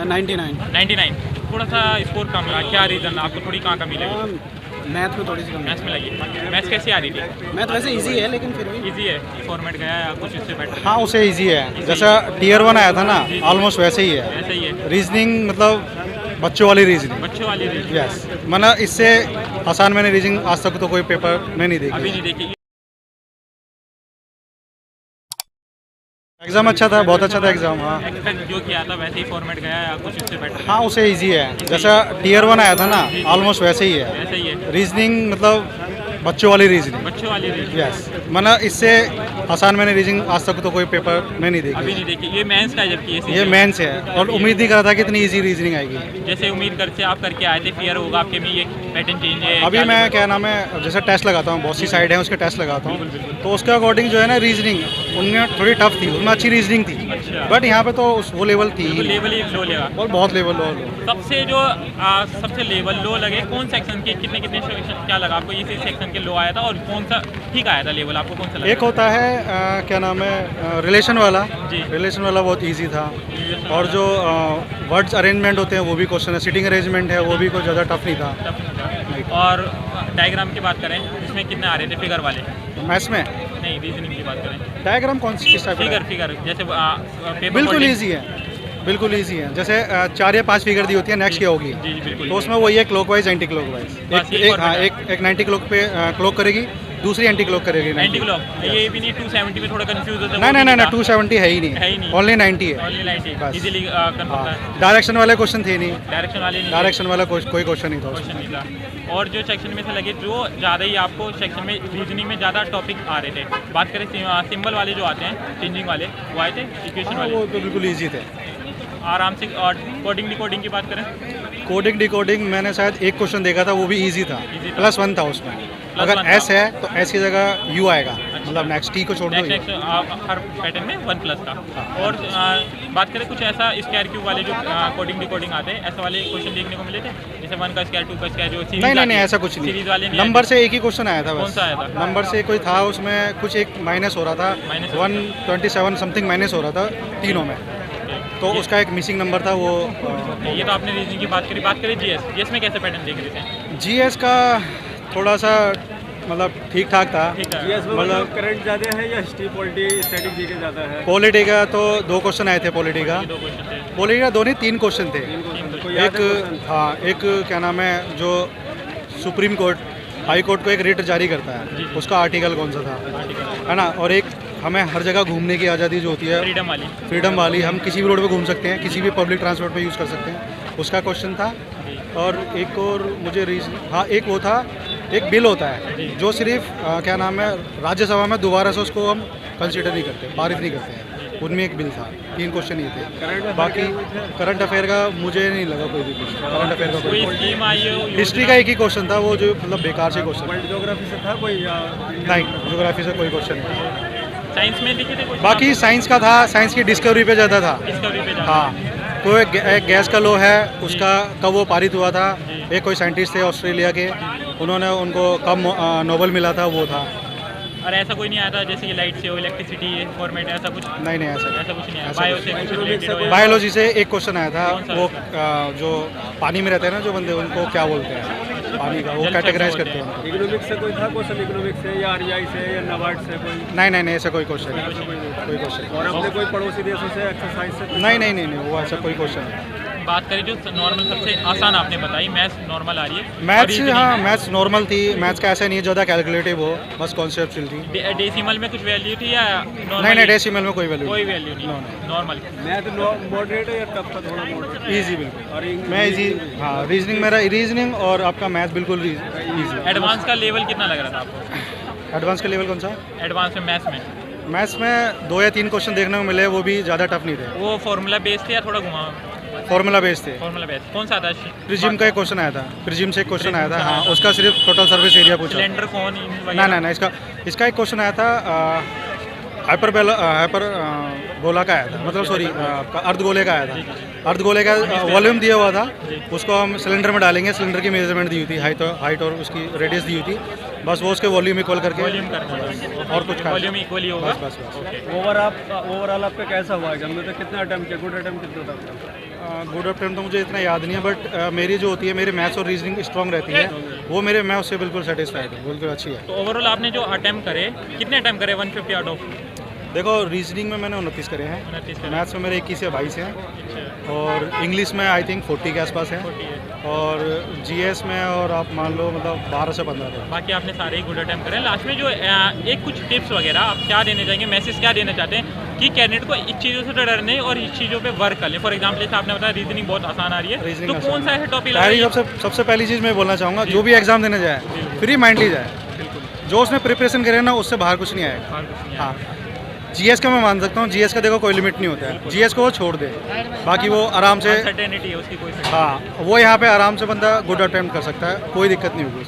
99। 99। थोड़ा सा स्कोर कम रहा, क्या रीज़न? आपको थोड़ी कहाँ कमी लगी? मैथ में थोड़ी सी कमी। मैथ्स में लगी। मैथ्स कैसी आ रही थी? मैथ वैसे इजी है लेकिन फिर भी इजी है, फॉर्मेट गया है या कुछ इससे बेटर? हाँ उसे इजी है, जैसा टीयर 1 आया था ना ऑलमोस्ट वैसे ही है। ऐसा ही है, रीजनिंग मतलब बच्चों वाली रीजनिंग। बच्चों वाली रीजनिंग। यस, मतलब इससे आसान मैंने रीजनिंग आज तक तो कोई पेपर में नहीं अभी देखी। नहीं देखी। एग्ज़ाम अच्छा था, बहुत अच्छा था एग्ज़ाम। हाँ एक्सपेक्ट जो किया था वैसे ही फॉर्मेट गया है या कुछ इससे बेटर? हाँ उसे इजी है, जैसा टीयर 1 आया था ना ऑलमोस्ट वैसे ही है। ऐसा ही है, रीजनिंग मतलब बच्चों वाली रीजनिंग। बच्चों वाली रीजनिंग। यस, मतलब इससे आसान मैंने रीजनिंग आज तक तो कोई पेपर में नहीं अभी देखी। नहीं देखी। ये मेंस का है जबकि ये मेंस है और उम्मीद नहीं करा था कि इतनी इजी रीजनिंग आएगी। जैसे उम्मीद करके आप करके आए थे, फियर होगा आपके में ये पैटर्न चेंज है? अभी मैं क्या नाम है, जैसे टेस्ट लगाता हूँ, बहुत सी साइड है उसके टेस्ट लगाता हूँ, तो उसके अकॉर्डिंग जो है ना रीजनिंग उनमें थोड़ी टफ थी, उसमें अच्छी रीजनिंग थी। अच्छा। बट यहाँ पे तो वो लेवल थी ही तो नहीं। लेवल ही लो लेगा। और बहुत लेवल लो। सबसे जो सबसे लेवल लो लगे कौन सेक्शन के, कितने कितने सेक्शन क्या लगा आपको? इसी सेक्शन के लो आया था और कौन सा ठीक आया था लेवल आपको? कौन सा लगा? एक होता है क्या नाम है रिलेशन वाला। जी। रिलेशन वाला बहुत इजी था, और जो वर्ड्स अरेंजमेंट होते हैं वो भी क्वेश्चन है, सिटिंग अरेंजमेंट है वो भी कोई ज़्यादा टफ नहीं था। और डायग्राम की बात करें, इसमें कितने आ रहे थे फिगर वाले? मैथ्स में नहीं, रीजनिंग की बात करें। डायग्राम कौन सी किस टाइप का? फिगर जैसे पेपर बिल्कुल फोल्डिंग। ईजी है, बिल्कुल ईजी है। जैसे 4 या 5 फिगर दी होती है, नेक्स्ट क्या होगी, जी जी बिल्कुल। तो उसमें वही है क्लॉकवाइज एंटी क्लॉकवाइज। बस ये एक हाँ, format एक 90 क्लॉक पे क्लॉक करेगी, दूसरी एंटी क्लॉक करेगी 90 क्लॉक। ये भी नहीं 270 में थोड़ा कंफ्यूज होता है? नहीं नहीं नहीं, 270 है ही है ही नहीं, नहीं। ओनली 90 है। ओनली 90 बस। इजीली कंफर्म है। डायरेक्शन वाले क्वेश्चन थे नहीं, डायरेक्शन वाले नहीं, डायरेक्शन वाला कोई क्वेश्चन नहीं था उसमें। क्वेश्चन नहीं था। और जो सेक्शन में से लगे, जो ज़्यादा ही आपको सेक्शन में रीजनिंग में ज़्यादा टॉपिक आ रहे थे, बात करें सिंबल वाले जो आते हैं, चेंजिंग वाले, वो आए थे? इक्वेशन हाँ, वाले वो तो बिल्कुल ईजी थे आराम से। और कोडिंग डिकोडिंग की बात करें? कोडिंग डिकोडिंग मैंने शायद एक क्वेश्चन देखा था, वो भी इजी था, Easy था। +1 था उसमें। अगर 1 एस है तो एस की जगह यू आएगा, मतलब नेक्स्ट टी को छोड़ दो। नेक्स्ट हर पैटर्न में 1+ का। और बात करें कुछ ऐसा स्क्वायर क्यूब वाले जो कोडिंग डिकोडिंग आते हैं, ऐसे वाले क्वेश्चन देखने को मिले थे? जैसे 1 का स्क्वायर, 2 का स्क्वायर, जो सीरीज नहीं नहीं नहीं, ऐसा कुछ सीरीज नहीं। वाले नहीं नंबर से एक ही क्वेश्चन आया था बस। कौन सा आया था? नंबर से कोई था, उसमें कुछ एक माइनस हो रहा था, माइनस 127 समथिंग माइनस हो रहा था तीनों में, तो उसका एक मिसिंग नंबर था वो। ये तो आपने रीजनिंग की बात करी। बात करें जीएस में कैसे पैटर्न देख रहे थे? जीएस का थोड़ा सा मतलब ठीक ठाक था। ठीक है। मतलब करंट ज़्यादा है या हिस्ट्री पॉलिटी स्टैटिक जी के ज़्यादा है? पॉलिटी का तो 2 क्वेश्चन आए थे, पॉलिटी का। 2 क्वेश्चन थे। पॉलिटी का 2 नहीं 3 क्वेश्चन थे। एक क्वेश्चन? हाँ, एक क्या नाम है, जो सुप्रीम कोर्ट हाई कोर्ट को एक रिट जारी करता है, उसका आर्टिकल कौन सा था, है ना। और एक हमें हर जगह घूमने की आज़ादी जो होती है, फ्रीडम वाली, हम किसी भी रोड पे घूम सकते हैं, किसी भी पब्लिक ट्रांसपोर्ट पे यूज़ कर सकते हैं, उसका क्वेश्चन था। और एक और मुझे हाँ, एक वो था, एक बिल होता है जो सिर्फ क्या नाम है राज्यसभा में दोबारा से उसको हम कंसिडर नहीं करते, पारित नहीं करते हैं, उनमें एक बिल था। 3 क्वेश्चन ये थे। बाकी करंट अफेयर का मुझे नहीं लगा कोई भी क्वेश्चन, करंट अफेयर का कोई कोई। स्कीम आई हो? हिस्ट्री का एक ही क्वेश्चन था, वो जो मतलब बेकार से क्वेश्चन। ज्योग्राफी से था कोई या? नहीं, ज्योग्राफी से कोई क्वेश्चन नहीं। साइंस में लिखे थे कुछ? बाकी साइंस का था, साइंस की डिस्कवरी पे ज़्यादा था। डिस्कवरी पे हाँ, कोई एक गैस का लॉ है, उसका कब वो पारित हुआ था, एक कोई साइंटिस्ट थे ऑस्ट्रेलिया के, उन्होंने उनको कब नोबेल मिला था, वो था। और ऐसा कोई नहीं आया था जैसे कि लाइट से हो, इलेक्ट्रिसिटी फॉर्मेट, ऐसा कुछ? नहीं नहीं, ऐसा कुछ नहीं आया। ऐसा बायो से कुछ रिलेटेड हो? बायोलॉजी से एक क्वेश्चन आया था, कौन सा? वो जो पानी में रहते हैं ना जो बंदे, उनको क्या बोलते हैं पानी का, वो जल कैटेगराइज चक्र करते हैं। इकोनॉमिक्स से कोई था क्वेश्चन? इकोनॉमिक्स से या आरबीआई से या नाबार्ड से कोई? नहीं नहीं नहीं, ऐसा कोई क्वेश्चन नहीं, कोई क्वेश्चन और अपने कोई पड़ोसी देशों से एक्सरसाइज से? नहीं नहीं नहीं नहीं, वो ऐसा कोई क्वेश्चन नहीं। बात करें जो नॉर्मल सबसे आसान आपने बताई, मैथ्स नॉर्मल आ रही है। मैथ्स, हाँ मैथ्स नॉर्मल थी। मैथ्स का ऐसा नहीं है ज़्यादा कैलकुलेटिव हो, बस कॉन्सेप्चुअल थी। डेसिमल में कुछ वैल्यू थी या नहीं नहीं, डेसिमल में कोई वैल्यू कोई वैल्यू नहीं, नॉर्मल? मैथ मॉडरेट है या टफ था? थोड़ा मॉडरेट, ईजी बिल्कुल। और मैं ईजी, हाँ रीजनिंग मेरा रीजनिंग और आपका मैथ बिल्कुल ईजी। एडवांस का लेवल कितना लग रहा था आपको? एडवांस का लेवल कौन सा? एडवांस में मैथ्स में मैथ्स में 2 या 3 क्वेश्चन देखने को मिले, वो भी ज़्यादा टफ नहीं थे, वो फार्मूला बेस्ड थे या थोड़ा घुमा? फॉर्मूला बेस्ड थे। फार्मूला बेस्ड कौन सा था? प्रिज्म का एक क्वेश्चन आया था, प्रिज्म से एक क्वेश्चन आया था, हाँ उसका सिर्फ टोटल सर्विस एरिया पूछा। सिलेंडर कौन? ना ना ना, इसका एक क्वेश्चन आया था, हाइपर गोला का आया था, मतलब सॉरी आपका अर्धगोले का आया था। अर्धगोले का वॉल्यूम दिया हुआ था, उसको हम सिलेंडर में डालेंगे, सिलेंडर की मेजरमेंट दी हुई थी, हाइट और उसकी रेडियस दी हुई थी, बस वो उसके वॉल्यूम इक्वल करके वॉल्यूम करना है और कुछ खास वॉल्यूम इक्वली होगा बस बस ओके ओवरऑल आपका कैसा हुआ एग्जाम में? तो कितना अटेम्प्ट किया? गुड अटेम्प्ट कितना था आपका? गुड अटेम्प्ट तो मुझे इतना याद नहीं है, बट मेरी जो होती है, मेरे मैथ्स और रीजनिंग स्ट्रॉन्ग रहती है, वो मेरे मैं उससे बिल्कुल सेटिस्फाइड हूँ, बिल्कुल अच्छी है। तो ओवरऑल आपने जो अटेम्प्ट करे कितने अटेम्प्ट करे 150 आउट ऑफ? देखो रीजनिंग में मैंने 29 करे हैं, 29 करे। मैथ्स में मेरे 21 या 22 हैं, अच्छा और इंग्लिश में आई थिंक 40 के आसपास है, 40 है। और जीएस में और आप मान लो मतलब 12 से 15 थे। बाकी आपने सारे ही गुड अटेम्प्ट करे। लास्ट में जो एक कुछ टिप्स वगैरह आप क्या देने चाहेंगे, मैसेज क्या देना चाहते हैं कि कैंडिडेट को इस चीज़ों से डरने और इस चीज़ों पे वर्क कर ले? फॉर एग्जाम्पल जैसे आपने बताया रीजनिंग बहुत आसान आ रही है, रीजनिंग तो आसान कौन सा ऐसा टॉपिक पहली लगा? सबसे पहली चीज़ मैं बोलना चाहूँगा, जो भी एग्ज़ाम देने जाए फ्री माइंडली जाए, जो उसने प्रिपरेशन करे ना उससे बाहर कुछ नहीं आएगा। हाँ, जीएस का मैं मान सकता हूँ, जीएस का देखो कोई लिमिट नहीं होता है, जीएस को वो छोड़ दे, बाकी वो आराम से, सर्टेनिटी है उसकी कोई हाँ वो यहाँ पे आराम से बंदा गुड अटेम्प्ट कर सकता है, कोई दिक्कत नहीं होगी।